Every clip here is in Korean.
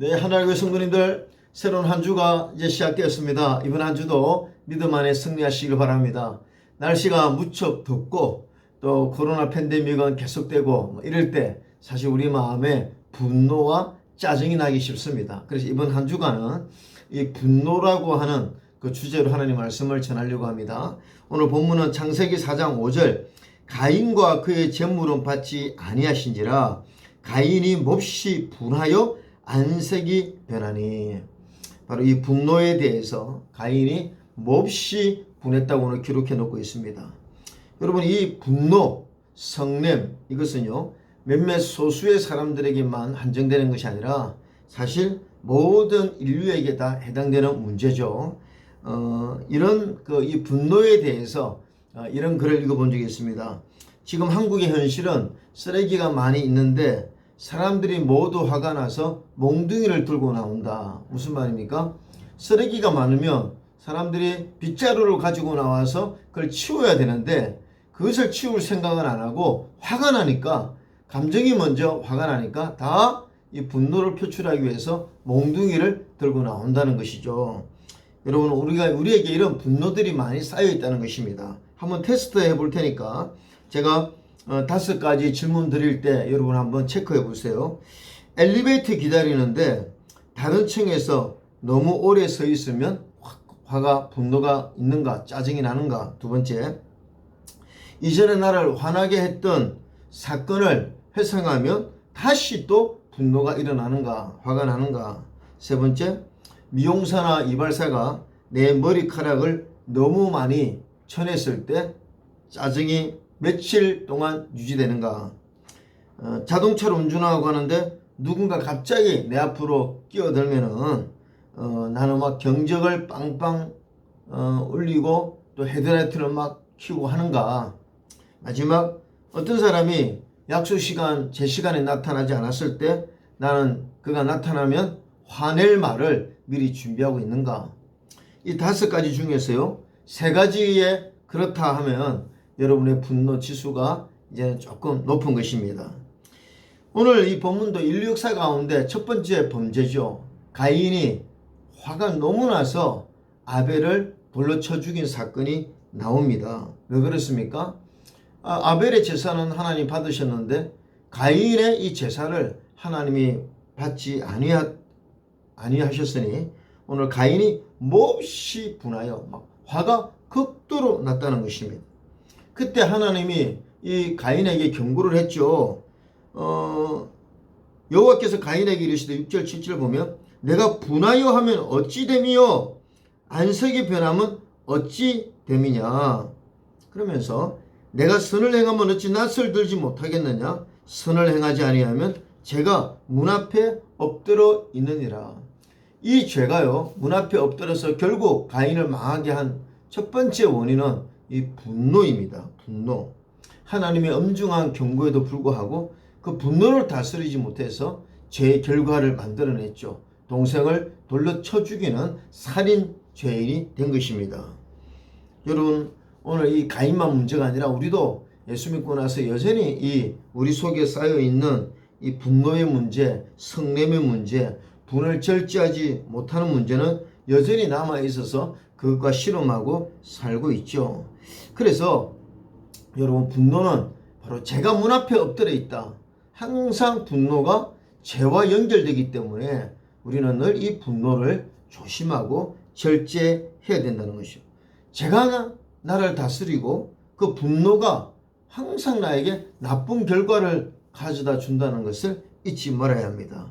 네, 하나님의 성도님들, 새로운 한 주가 이제 시작되었습니다. 이번 한 주도 믿음 안에 승리하시길 바랍니다. 날씨가 무척 덥고 또 코로나 팬데믹은 계속되고 이럴 때 사실 우리 마음에 분노와 짜증이 나기 쉽습니다. 그래서 이번 한 주간은 이 분노라고 하는 그 주제로 하나님 말씀을 전하려고 합니다. 오늘 본문은 창세기 4장 5절, 가인과 그의 재물은 받지 아니하신지라 가인이 몹시 분하여 안색이 변하니. 바로 이 분노에 대해서 가인이 몹시 분했다고 오늘 기록해 놓고 있습니다. 여러분, 이 분노, 성냄, 이것은요 몇몇 소수의 사람들에게만 한정되는 것이 아니라 사실 모든 인류에게 다 해당되는 문제죠. 이런 이 분노에 대해서 이런 글을 읽어본 적이 있습니다. 지금 한국의 현실은 쓰레기가 많이 있는데 사람들이 모두 화가 나서 몽둥이를 들고 나온다. 무슨 말입니까? 쓰레기가 많으면 사람들이 빗자루를 가지고 나와서 그걸 치워야 되는데 그것을 치울 생각은 안 하고 화가 나니까, 감정이 먼저 화가 나니까 다 이 분노를 표출하기 위해서 몽둥이를 들고 나온다는 것이죠. 여러분, 우리에게 이런 분노들이 많이 쌓여 있다는 것입니다. 한번 테스트 해볼 테니까 제가 5가지 질문 드릴 때 여러분 한번 체크해 보세요. 엘리베이터 기다리는데 다른 층에서 너무 오래 서 있으면 분노가 있는가, 짜증이 나는가? 두 번째, 이전에 나를 화나게 했던 사건을 회상하면 다시 또 분노가 일어나는가, 화가 나는가? 세 번째, 미용사나 이발사가 내 머리카락을 너무 많이 쳐냈을 때 짜증이 며칠 동안 유지되는가? 자동차를 운전하고 가는데 누군가 갑자기 내 앞으로 끼어들면은 나는 막 경적을 빵빵 울리고 또 헤드라이트를 막 켜고 하는가? 마지막, 어떤 사람이 약속 시간, 제 시간에 나타나지 않았을 때 나는 그가 나타나면 화낼 말을 미리 준비하고 있는가? 이 5가지 중에서요 3가지에 그렇다 하면 여러분의 분노 지수가 이제 조금 높은 것입니다. 오늘 이 본문도 인류 역사 가운데 첫 번째 범죄죠. 가인이 화가 너무 나서 아벨을 돌로 쳐 죽인 사건이 나옵니다. 왜 그렇습니까? 아벨의 제사는 하나님 받으셨는데 가인의 이 제사를 하나님이 받지 아니하셨으니 오늘 가인이 몹시 분하여 막 화가 극도로 났다는 것입니다. 그때 하나님이 이 가인에게 경고를 했죠. 여호와께서 가인에게 이르시되 6절 7절 보면 내가 분하여 하면 어찌 됨이요 안색이 변하면 어찌 됨이냐. 그러면서 내가 선을 행하면 어찌 낯을 들지 못하겠느냐. 선을 행하지 아니하면 제가 문 앞에 엎드러 있느니라. 이 죄가요 문 앞에 엎드려서 결국 가인을 망하게 한 첫 번째 원인은 이 분노입니다. 분노. 하나님의 엄중한 경고에도 불구하고 그 분노를 다스리지 못해서 죄의 결과를 만들어냈죠. 동생을 돌려 쳐 죽이는 살인 죄인이 된 것입니다. 여러분, 오늘 이 가인만 문제가 아니라 우리도 예수 믿고 나서 여전히 이 우리 속에 쌓여있는 이 분노의 문제, 성냄의 문제, 분을 절제하지 못하는 문제는 여전히 남아있어서 그것과 씨름하고 살고 있죠. 그래서 여러분, 분노는 바로 죄가 문 앞에 엎드려 있다. 항상 분노가 죄와 연결되기 때문에 우리는 늘 이 분노를 조심하고 절제해야 된다는 것이죠. 죄가 나를 다스리고 그 분노가 항상 나에게 나쁜 결과를 가져다 준다는 것을 잊지 말아야 합니다.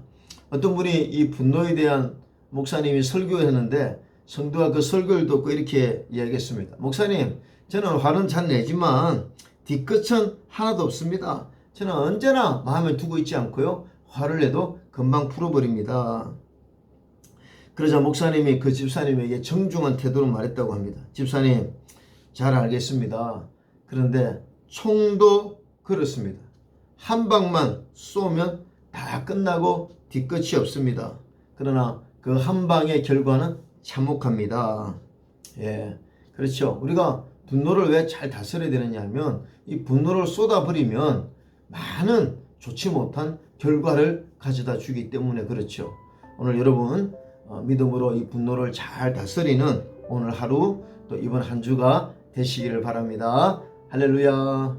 어떤 분이 이 분노에 대한 목사님이 설교를 했는데 성도가 그 설교를 듣고 이렇게 이야기했습니다. 목사님, 저는 화는 잘 내지만 뒤끝은 하나도 없습니다. 저는 언제나 마음에 두고 있지 않고요 화를 내도 금방 풀어버립니다. 그러자 목사님이 그 집사님에게 정중한 태도로 말했다고 합니다. 집사님, 잘 알겠습니다. 그런데 총도 그렇습니다. 한 방만 쏘면 다 끝나고 뒤끝이 없습니다. 그러나 그 한 방의 결과는 참혹합니다. 예, 그렇죠. 우리가 분노를 왜 잘 다스려야 되느냐 하면 이 분노를 쏟아버리면 많은 좋지 못한 결과를 가져다 주기 때문에 그렇죠. 오늘 여러분 믿음으로 이 분노를 잘 다스리는 오늘 하루 또 이번 한 주가 되시기를 바랍니다. 할렐루야.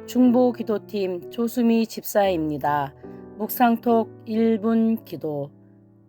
중보기도팀 조수미 집사입니다. 묵상톡 1분 기도.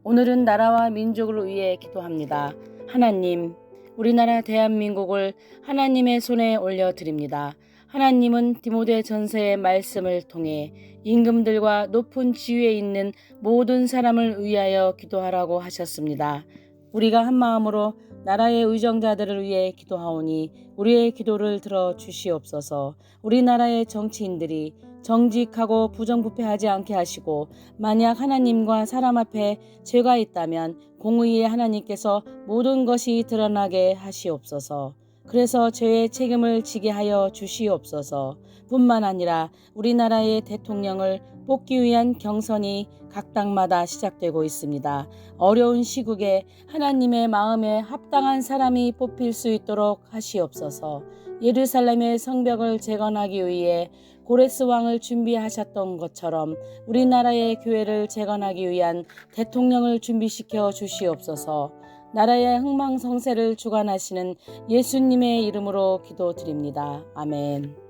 오늘은 나라와 민족을 위해 기도합니다. 하나님, 우리나라 대한민국을 하나님의 손에 올려드립니다. 하나님은 디모데 전서의 말씀을 통해 임금들과 높은 지위에 있는 모든 사람을 위하여 기도하라고 하셨습니다. 우리가 한 마음으로 나라의 의정자들을 위해 기도하오니 우리의 기도를 들어 주시옵소서. 우리나라의 정치인들이 정직하고 부정부패하지 않게 하시고 만약 하나님과 사람 앞에 죄가 있다면 공의의 하나님께서 모든 것이 드러나게 하시옵소서. 그래서 죄의 책임을 지게 하여 주시옵소서. 뿐만 아니라 우리나라의 대통령을 뽑기 위한 경선이 각 당마다 시작되고 있습니다. 어려운 시국에 하나님의 마음에 합당한 사람이 뽑힐 수 있도록 하시옵소서. 예루살렘의 성벽을 재건하기 위해 고레스 왕을 준비하셨던 것처럼 우리나라의 교회를 재건하기 위한 대통령을 준비시켜 주시옵소서. 나라의 흥망성쇠를 주관하시는 예수님의 이름으로 기도드립니다. 아멘.